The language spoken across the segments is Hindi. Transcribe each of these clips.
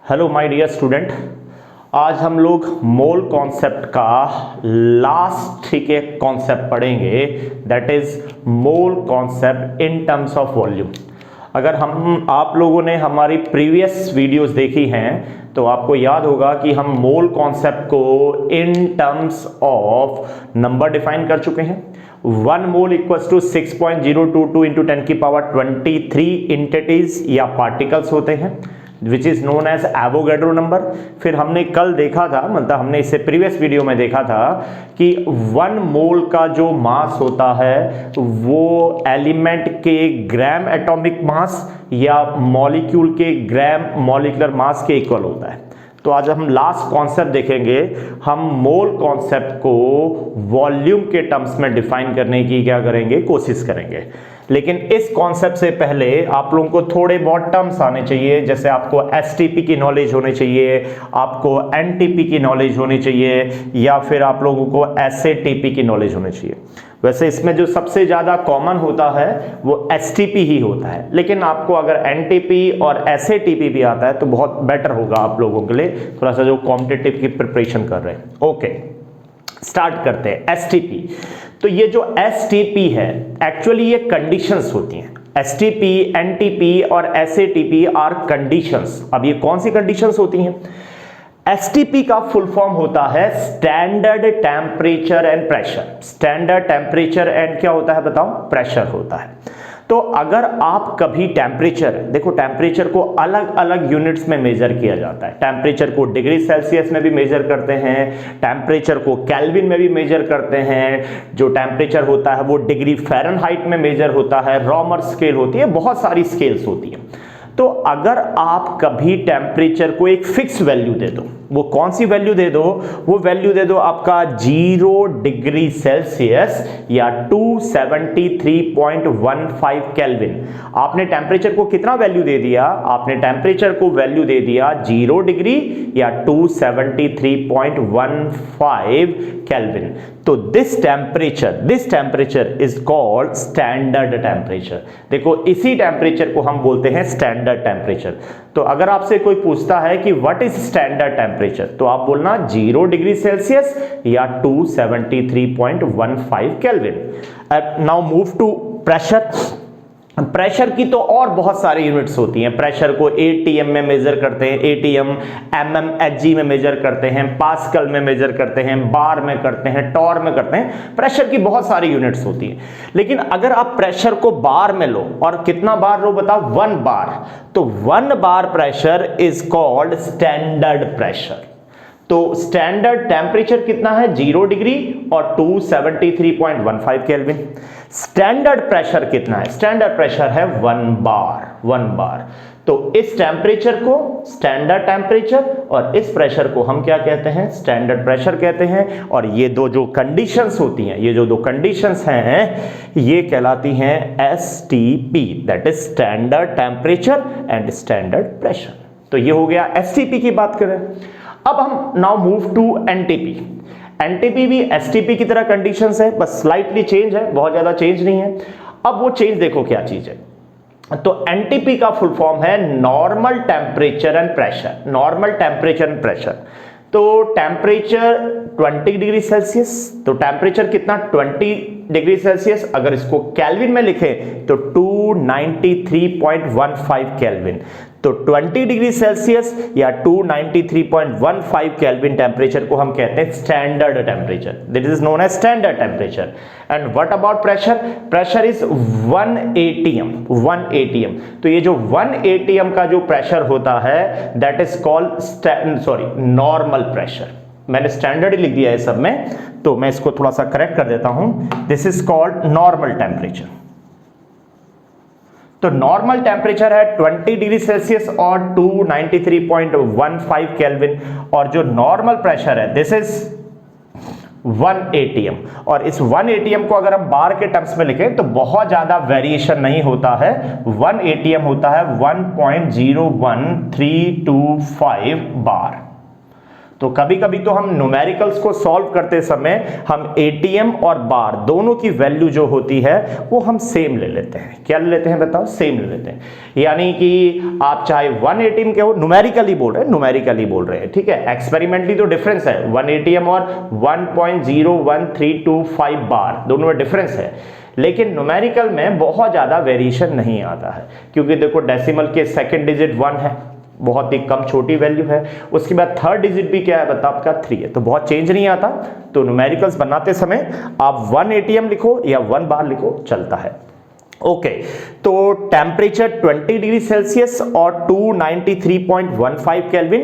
हेलो माय डियर स्टूडेंट, आज हम लोग मोल कॉन्सेप्ट का लास्ट कॉन्सेप्ट पढ़ेंगे, that is mole concept in terms of volume. अगर आप लोगों ने हमारी प्रीवियस वीडियोस देखी हैं तो आपको याद होगा कि हम मोल कॉन्सेप्ट को in terms of number define कर चुके हैं। 1 मोल इक्वल्स टू 6.022 इंटू 10 की पावर 23 एंटिटीज या पार्टिकल्स होते हैं, which is known as Avogadro number. फिर हमने कल देखा था, मतलब हमने इससे प्रीवियस वीडियो में देखा था कि 1 मोल का जो मास होता है वो एलिमेंट के ग्राम एटॉमिक मास या मॉलिक्यूल के ग्राम मॉलिक्यूलर मास के इक्वल होता है। तो आज हम लास्ट कॉन्सेप्ट देखेंगे, हम मोल कॉन्सेप्ट को वॉल्यूम के टर्म्स में डिफाइन करने की क्या करेंगे, कोशिश करेंगे। लेकिन इस कॉन्सेप्ट से पहले आप लोगों को थोड़े बहुत टर्म्स आने चाहिए, जैसे आपको एसटीपी की नॉलेज होनी चाहिए, आपको एनटीपी की नॉलेज होनी चाहिए, या फिर आप लोगों को एसएटीपी की नॉलेज होनी चाहिए। वैसे इसमें जो सबसे ज़्यादा कॉमन होता है वो एसटीपी ही होता है, लेकिन आपको अगर एनटीपी और एसएटीपी भी आता है तो बहुत बेटर होगा आप लोगों के लिए, थोड़ा सा जो कॉम्पिटिटिव की प्रिपरेशन कर रहे हैं। ओके, स्टार्ट करते हैं। एसटीपी, तो ये जो एसटीपी है एक्चुअली ये कंडीशंस होती हैं। एसटीपी, एनटीपी और एसएटीपी आर कंडीशंस। अब ये कौन सी कंडीशंस होती हैं? एसटीपी का फुल फॉर्म होता है standard temperature and pressure. Standard temperature and क्या होता है बताओ? प्रेशर होता है। तो अगर आप कभी टेम्परेचर, देखो टेम्परेचर को अलग अलग यूनिट्स में मेजर किया जाता है। टेम्परेचर को डिग्री सेल्सियस में भी मेजर करते हैं, टेम्परेचर को केल्विन में भी मेजर करते हैं, जो टेम्परेचर होता है वो डिग्री फ़ारेनहाइट में मेजर होता है, रॉमर स्केल होती है, बहुत सारी स्केल्स होती हैं। तो अगर आप कभी टेम्परेचर को एक फिक्स वैल्यू दे दो, वो कौन सी वैल्यू दे दो? वो वैल्यू दे दो आपका 0 डिग्री सेल्सियस या 273.15 केल्विन। आपने टेम्परेचर को कितना वैल्यू दे दिया? आपने टेम्परेचर को वैल्यू दे दिया 0 डिग्री या 273.15 केल्विन। तो this temperature is called standard temperature. देखो इसी टेम्परेचर को हम बोलते हैं स्टैंडर्ड टेम्परेचर। तो अगर आपसे कोई पूछता है कि व्हाट इज स्टैंडर्ड टेम्परेचर, तो आप बोलना 0 डिग्री सेल्सियस या 273.15 Kelvin. Now move to pressure. Pressure की तो और बहुत सारी यूनिट्स होती हैं। प्रेशर को एटीएम में मेजर करते हैं, एटीएम, एमएम, एचजी में मेजर करते हैं, पास्कल में मेजर करते हैं, बार में करते हैं, टॉर में करते हैं। प्रेशर की बहुत सारी यूनिट्स होती हैं। लेकिन अगर आप प्रेशर को बार में लो, और कितना बार लो बताओ? 1 बार। तो 1 bar pressure is called standard pressure. तो स्टैंडर्ड टेम्परेचर कितना है? 0 डिग्री और 273.15 केल्विन। स्टैंडर्ड प्रेशर कितना है? स्टैंडर्ड प्रेशर है 1 बार। 1 बार। तो इस टेम्परेचर को स्टैंडर्ड टेम्परेचर और इस प्रेशर को हम क्या कहते हैं? स्टैंडर्ड प्रेशर कहते हैं। और ये जो कंडीशंस होती हैं, ये जो 2 कंडीशंस हैं, ये कहलाती हैं STP, that is standard temperature and standard pressure. तो ये हो गया एसटीपी की बात करें। अब हम now move to NTP. NTP भी एसटीपी की तरह कंडीशंस है, बस स्लाइटली चेंज है, बहुत ज्यादा चेंज नहीं है। अब वो चेंज देखो क्या चीज है। तो एनटीपी का फुल फॉर्म है normal temperature and pressure. Normal temperature and pressure, तो टेम्परेचर 20 डिग्री सेल्सियस, तो टेम्परेचर कितना? 20 डिग्री सेल्सियस। अगर इसको केल्विन में लिखें तो 293.15 केल्विन। तो 20 डिग्री सेल्सियस या 293.15 केल्विन टेम्परेचर को हम कहते हैं standard temperature, that is known as standard temperature. And what about pressure? Pressure is 1 ATM. 1 ATM, तो ये जो 1 एटीएम का जो प्रेशर होता है that is called normal pressure. मैंने स्टैंडर्ड ही लिख दिया है सब में, तो मैं इसको थोड़ा सा करेक्ट कर देता हूं। This is called normal temperature. तो नॉर्मल टेम्परेचर है 20 डिग्री सेल्सियस और 293.15 केल्विन। और जो नॉर्मल प्रेशर है दिस इज 1 एटीएम। और इस 1 एटीएम को अगर हम बार के टर्म्स में लिखें तो बहुत ज्यादा वेरिएशन नहीं होता है। 1 एटीएम होता है 1.01325 बार। तो कभी कभी तो हम न्यूमेरिकल्स को सॉल्व करते समय हम एटीएम और बार दोनों की वैल्यू जो होती है वो हम सेम ले लेते हैं। क्या ले लेते हैं बताओ? सेम ले लेते हैं। यानी कि आप चाहे 1 एटीएम के हो, न्यूमेरिकली बोल रहे हैं, न्यूमेरिकली बोल रहे हैं, ठीक है। एक्सपेरिमेंटली तो डिफरेंस है, 1 एटीएम और 1.01325 बार दोनों में डिफरेंस है, लेकिन न्यूमेरिकल में बहुत ज्यादा वेरिएशन नहीं आता है, क्योंकि देखो डेसिमल के सेकंड डिजिट 1 है, बहुत ही कम छोटी वैल्यू है, उसके बाद थर्ड डिजिट भी क्या है बता आपका 3 है, तो बहुत चेंज नहीं आता। तो न्यूमेरिकल्स बनाते समय आप 1 एटीएम लिखो या 1 बार लिखो, चलता है। ओके, तो टेम्परेचर 20 डिग्री सेल्सियस और 293.15 kelvin,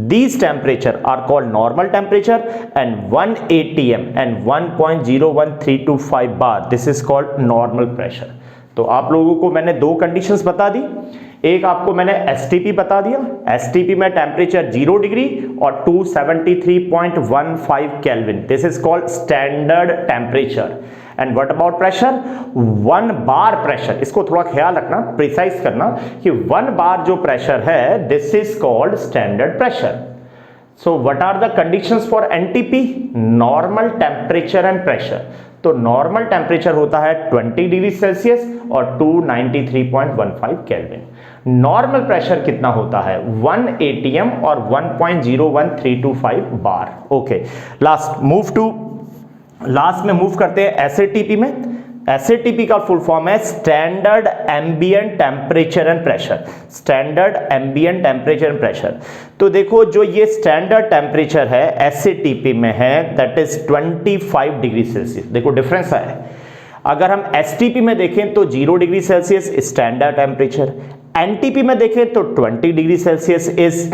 these temperature are called normal temperature, and 1 atm and 1.01325 bar, this is called normal pressure। तो आप लोगों को मैंने दो कंडीशंस बता दी, एक आपको मैंने एसटीपी बता दिया, एसटीपी में टेम्परेचर 0 डिग्री और 273.15 kelvin, this is called standard temperature. And what about pressure? 1 bar pressure, इसको थोड़ा ख्याल रखना, प्रिसाइज करना कि 1 बार जो प्रेशर है this is called standard pressure. So what are the conditions for NTP? Normal temperature and pressure. तो नॉर्मल टेम्परेचर होता है 20 डिग्री सेल्सियस और 293.15 केल्विन। नॉर्मल प्रेशर कितना होता है? 1 एटीएम और 1.01325 बार। ओके, लास्ट में मूव करते हैं एसएटीपी में। एसएटीपी का फुल फॉर्म है standard ambient temperature and pressure. Standard ambient temperature and pressure. तो देखो जो ये स्टैंडर्ड टेम्परेचर है एसएटीपी में है दैट इज 25 डिग्री सेल्सियस। देखो डिफरेंस है, अगर हम एसटीपी में देखें तो 0 degree Celsius standard temperature, NTP में देखें तो 20 degree Celsius is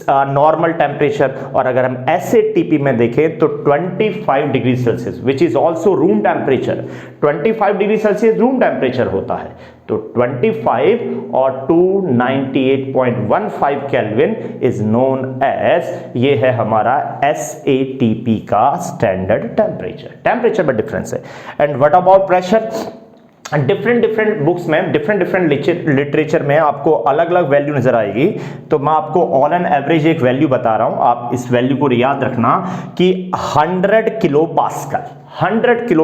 normal temperature, और अगर हम एसएटीपी में देखें तो 25 degree Celsius which is also room temperature. 25 degree Celsius room temperature होता है, तो 25 और 298.15 केल्विन इज नोन एज, ये है हमारा एसएटीपी का स्टैंडर्ड टेम्परेचर। टेम्परेचर में डिफरेंस है। And what about pressure? Different books में डिफरेंट लिटरेचर में आपको अलग अलग वैल्यू नजर आएगी, तो मैं आपको ऑल एंड एवरेज एक वैल्यू बता रहा हूं, आप इस वैल्यू को याद रखना कि 100 kilo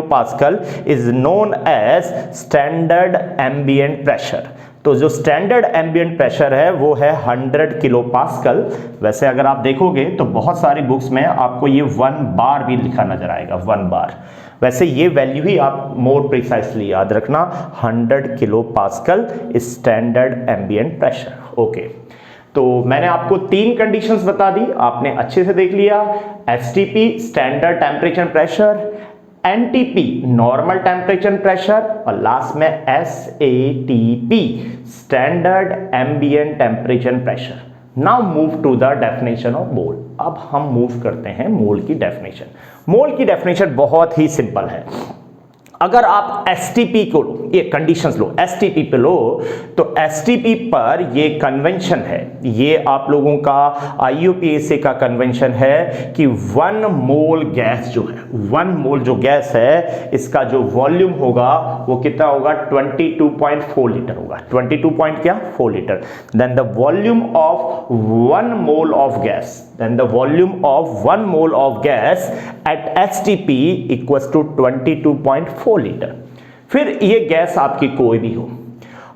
pascal is known as standard ambient pressure. तो जो स्टैंडर्ड एम्बिएंट प्रेशर है वो है 100 किलो पास्कल। वैसे अगर आप देखोगे तो बहुत सारी बुक्स में आपको ये 1 बार भी लिखा नजर आएगा, 1 बार। वैसे ये वैल्यू ही आप मोर प्रिसाइसली याद रखना, 100 kilo pascal standard ambient pressure. Okay, तो मैंने आपको 3 कंडीशंस बता दी, आपने अच्छे से देख लिया। STP standard temperature pressure, NTP normal temperature pressure, और लास्ट में SATP standard ambient temperature pressure. Now move to the definition of mole. अब हम मूव करते हैं मोल की डेफिनेशन। मोल की डेफिनेशन बहुत ही सिंपल है। अगर आप एसटीपी को लो, ये कंडीशंस लो, एसटीपी पे लो, तो एसटीपी पर ये कन्वेंशन है, ये आप लोगों का आईयूपीएसी का कन्वेंशन है कि 1 मोल गैस जो है, 1 मोल जो गैस है इसका जो वॉल्यूम होगा वो कितना होगा? 22.4 लीटर होगा। 22.4 litre. Then the volume of 1 mole of gas, then the volume of 1 mole of gas at STP equals to 22.4 litre. फिर ये गैस आपकी कोई भी हो,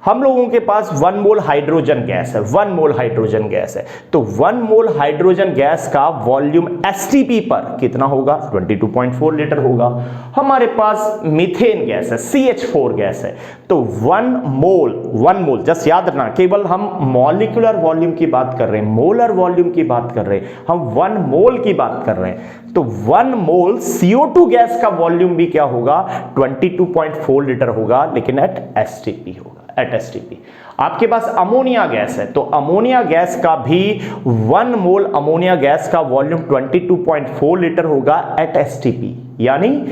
हम लोगों के पास 1 मोल हाइड्रोजन गैस है, 1 मोल हाइड्रोजन गैस है, तो 1 मोल हाइड्रोजन गैस का वॉल्यूम एसटीपी पर कितना होगा? 22.4 लीटर होगा। हमारे पास मीथेन गैस है, CH4 गैस है, तो 1 मोल जस्ट याद रखना, केवल हम मॉलिक्यूलर वॉल्यूम की बात कर रहे हैं, मोलर वॉल्यूम की बात कर रहे हैं, हम 1 मोल की बात कर रहे हैं। तो 1 मोल CO2 गैस का वॉल्यूम भी क्या होगा? 22.4 लीटर होगा, लेकिन एट एसटीपी होगा, एट एसटीपी। आपके पास अमोनिया गैस है, तो अमोनिया गैस का भी 1 मोल अमोनिया गैस का वॉल्यूम 22.4 लीटर होगा एट एसटीपी। यानी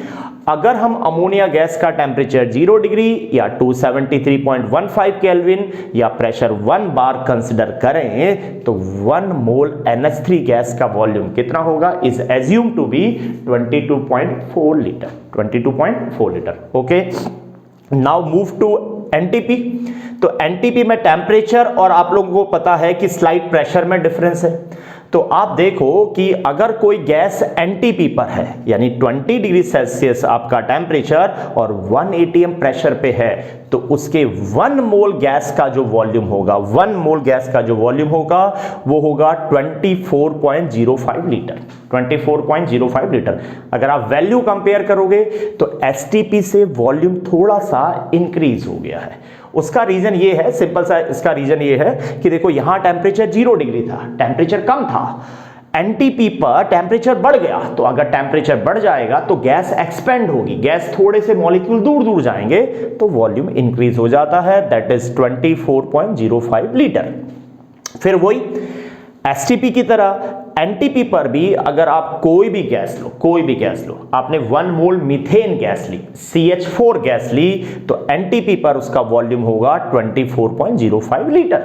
अगर हम अमोनिया गैस का टेम्परेचर 0 डिग्री या 273.15 केल्विन या प्रेशर 1 बार कंसिडर करें तो 1 मोल NH3 गैस का वॉल्यूम कितना होगा? Is assume to be 22.4 litre, 22.4 litre. Okay, now move to NTP. तो एनटीपी में टेम्परेचर और आप लोगों को पता है कि स्लाइड प्रेशर में डिफरेंस है। तो आप देखो कि अगर कोई गैस एनटीपी पर है, यानी 20 डिग्री सेल्सियस आपका टेम्परेचर और 1 एटीएम प्रेशर पे है, तो उसके 1 मोल गैस का जो वॉल्यूम होगा, 1 मोल गैस का जो वॉल्यूम होगा वो होगा 24.05 लीटर। 24.05 लीटर। अगर आप वैल्यू कंपेयर करोगे तो एसटीपी से वॉल्यूम थोड़ा सा इंक्रीज हो गया है। उसका रीजन ये है, सिंपल सा इसका रीजन ये है कि देखो यहां टेम्परेचर 0 डिग्री था, टेम्परेचर कम था, एनटीपी पर टेम्परेचर बढ़ गया, तो अगर टेम्परेचर बढ़ जाएगा तो गैस एक्सपेंड होगी, गैस थोड़े से मॉलिक्यूल दूर दूर जाएंगे तो वॉल्यूम इंक्रीज हो जाता है, दैट इज 24.05 लीटर। फिर वही एसटीपी की तरह एनटीपी पर भी अगर आप कोई भी गैस लो, आपने 1 मोल मीथेन गैस ली, CH4 गैस ली, तो एनटीपी पर उसका वॉल्यूम होगा 24.05 litre.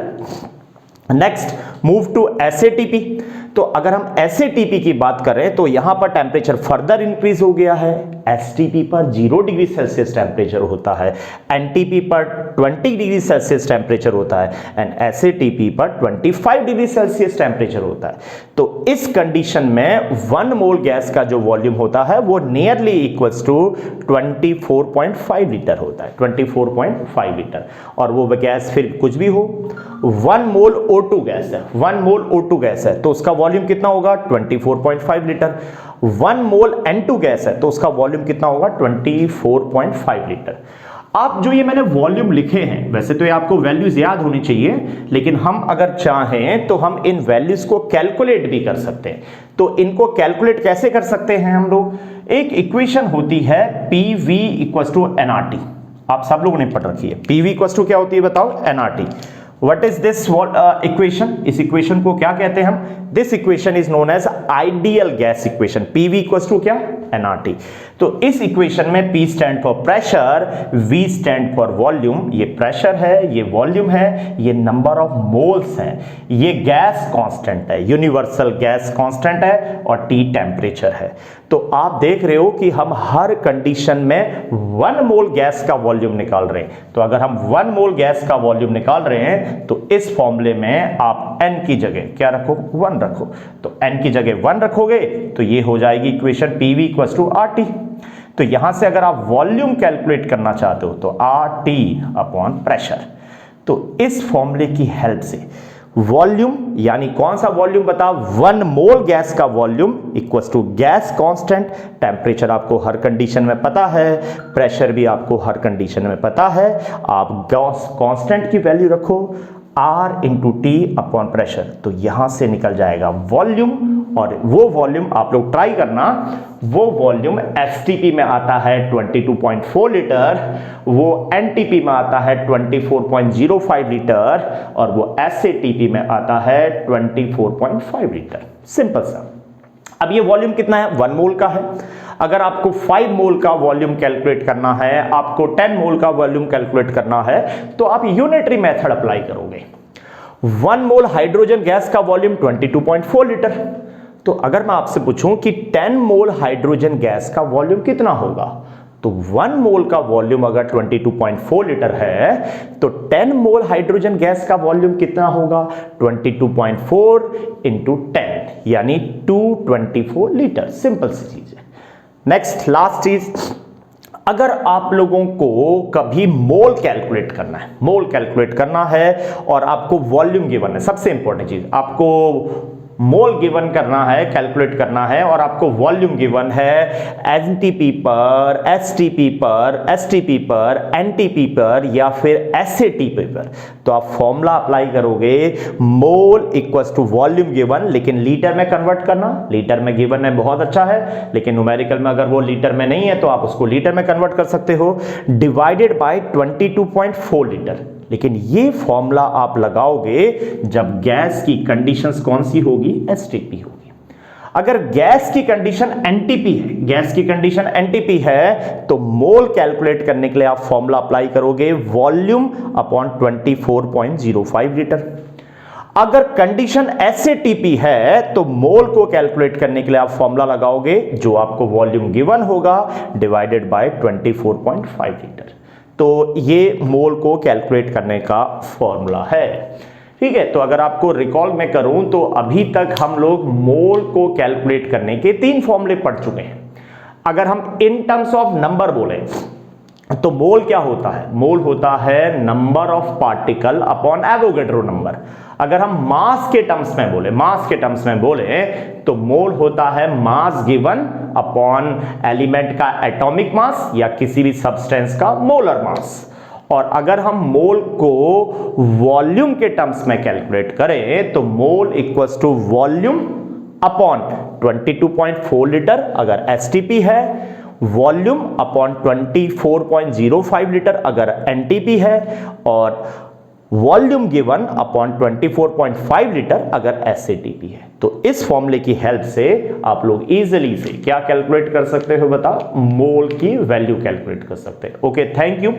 Next move to SATP. तो अगर हम एसएटीपी की बात करें तो यहां पर टेम्परेचर फर्दर इंक्रीज हो गया है, एसटीपी पर 0 डिग्री सेल्सियस टेम्परेचर होता है, एनटीपी पर 20 डिग्री सेल्सियस टेम्परेचर होता है एंड एसएटीपी पर 25 डिग्री सेल्सियस टेम्परेचर होता है। तो इस कंडीशन में 1 मोल गैस का जो वॉल्यूम होता है वो नियरली इक्वल्स टू 24.5 लीटर होता है, 24.5 लीटर। और वो गैस फिर कुछ भी हो, 1 मोल O2 गैस है, 1 मोल O2 गैस है तो उसका वॉल्यूम कितना होगा 24.5 लीटर। 1 मोल N2 गैस है तो उसका वॉल्यूम कितना होगा 24.5 लीटर। आप जो ये मैंने वॉल्यूम लिखे हैं, वैसे तो ये आपको वैल्यूज याद होनी चाहिए, लेकिन हम अगर चाहें तो हम इन वैल्यूज को कैलकुलेट भी कर सकते हैं। तो इनको कैलकुलेट कैसे कर सकते हैं हम लोग, एक इक्वेशन होती है PV इक्वल टू nRT, आप सब लोगों ने पढ़ रखी है। PV इक्वल टू क्या होती है बताओ, nRT। What is this equation, इस इक्वेशन को क्या कहते हैं हम, this equation is known as ideal gas equation. PV equal to क्या, nRT। तो इस इक्वेशन में P stand for pressure, V stand for volume, ये प्रेशर है, ये वॉल्यूम है, ये नंबर ऑफ मोल्स है, ये गैस कांस्टेंट है, यूनिवर्सल गैस कांस्टेंट है और T टेम्परेचर है। तो आप देख रहे हो कि हम हर कंडीशन में 1 मोल गैस का वॉल्यूम निकाल रहे हैं। तो अगर हम 1 मोल गैस का वॉल्यूम निकाल रहे हैं तो इस फॉर्मूले में आप n की जगह क्या रखो, 1 रखो। तो n की जगह 1 रखोगे तो ये हो जाएगी equation PV equal to RT। तो यहां से अगर आप वॉल्यूम कैलकुलेट करना चाहते हो तो RT अपॉन प्रेशर। तो इस फॉर्मूले की हेल्प से वॉल्यूम, यानी कौन सा वॉल्यूम बता, 1 मोल गैस का volume equals to gas constant, temperature आपको हर कंडीशन में पता है, प्रेशर भी आपको हर कंडीशन में पता है, आप गैस कांस्टेंट की वैल्यू रखो R into T upon pressure, तो यहां से निकल जाएगा वॉल्यूम। और वो वॉल्यूम आप लोग ट्राई करना, वो वॉल्यूम एसटीपी में आता है 22.4 लीटर, वो एनटीपी में आता है 24.05 लीटर और वो एसएटीपी में आता है 24.5 लीटर। सिंपल सा। अब ये वॉल्यूम कितना है, 1 मोल का है। अगर आपको 5 मोल का वॉल्यूम कैलकुलेट करना है, आपको 10 मोल का वॉल्यूम कैलकुलेट करना है, तो आप यूनिटरी मेथड अप्लाई करोगे। 1 मोल हाइड्रोजन गैस का वॉल्यूम 22.4 लीटर। तो अगर मैं आपसे पूछूं कि 10 मोल हाइड्रोजन गैस का वॉल्यूम कितना होगा, तो 1 मोल का वॉल्यूम अगर 22.4 लीटर है तो 10 मोल हाइड्रोजन गैस का वॉल्यूम कितना होगा, 22.4 इंटू 10 यानी 224 लीटर। सिंपल सी चीज है। नेक्स्ट लास्ट चीज, अगर आप लोगों को कभी मोल कैलकुलेट करना है और आपको वॉल्यूम गिवन है, सबसे इंपॉर्टेंट चीज, आपको मोल गिवन करना है, कैलकुलेट करना है और आपको वॉल्यूम गिवन है एनटीपी पर, एसटीपी पर, एसटीपी पर, एनटीपी पर या फिर एसएटीपी पर, तो आप फॉर्मूला अप्लाई करोगे मोल इक्वल्स टू वॉल्यूम गिवन, लेकिन लीटर में कन्वर्ट करना। लीटर में गिवन है बहुत अच्छा है, लेकिन न्यूमेरिकल में अगर वो लीटर में नहीं है तो आप उसको लीटर में कन्वर्ट कर सकते हो, डिवाइडेड बाय 22.4 लीटर। लेकिन ये फॉर्मूला आप लगाओगे जब गैस की कंडीशंस कौन सी होगी, एसटीपी होगी। अगर गैस की कंडीशन एनटीपी है, गैस की कंडीशन एनटीपी है तो मोल कैलकुलेट करने के लिए आप फॉर्मूला अप्लाई करोगे वॉल्यूम अपॉन 24.05 लीटर। अगर कंडीशन एसएटीपी है तो मोल को कैलकुलेट करने के लिए आप फॉर्मूला लगाओगे जो आपको वॉल्यूम गिवन होगा डिवाइडेड बाय 24.5 लीटर। तो ये मोल को कैलकुलेट करने का फॉर्मूला है। ठीक है, तो अगर आपको रिकॉल मैं करूं तो अभी तक हम लोग मोल को कैलकुलेट करने के 3 फॉर्मूले पढ़ चुके हैं। अगर हम इन टर्म्स ऑफ नंबर बोले तो मोल क्या होता है? मोल होता है number of particle upon Avogadro number. अगर हम मास के टर्म्स में बोले तो मोल होता है मास गिवन अपॉन एलिमेंट का एटॉमिक मास या किसी भी सब्सटेंस का मोलर मास। और अगर हम मोल को वॉल्यूम के टर्म्स में कैलकुलेट करें तो mole equals to volume upon 22.4 litre अगर एसटीपी है, वॉल्यूम अपॉन 24.05 लीटर अगर एनटीपी है, और वॉल्यूम गिवन अपॉन 24.5 लीटर अगर एसएटीपी है। तो इस फॉर्मूले की हेल्प से आप लोग इजीली से क्या कैलकुलेट कर सकते हो? बताओ, मोल की वैल्यू कैलकुलेट कर सकते हैं। Okay, thank you.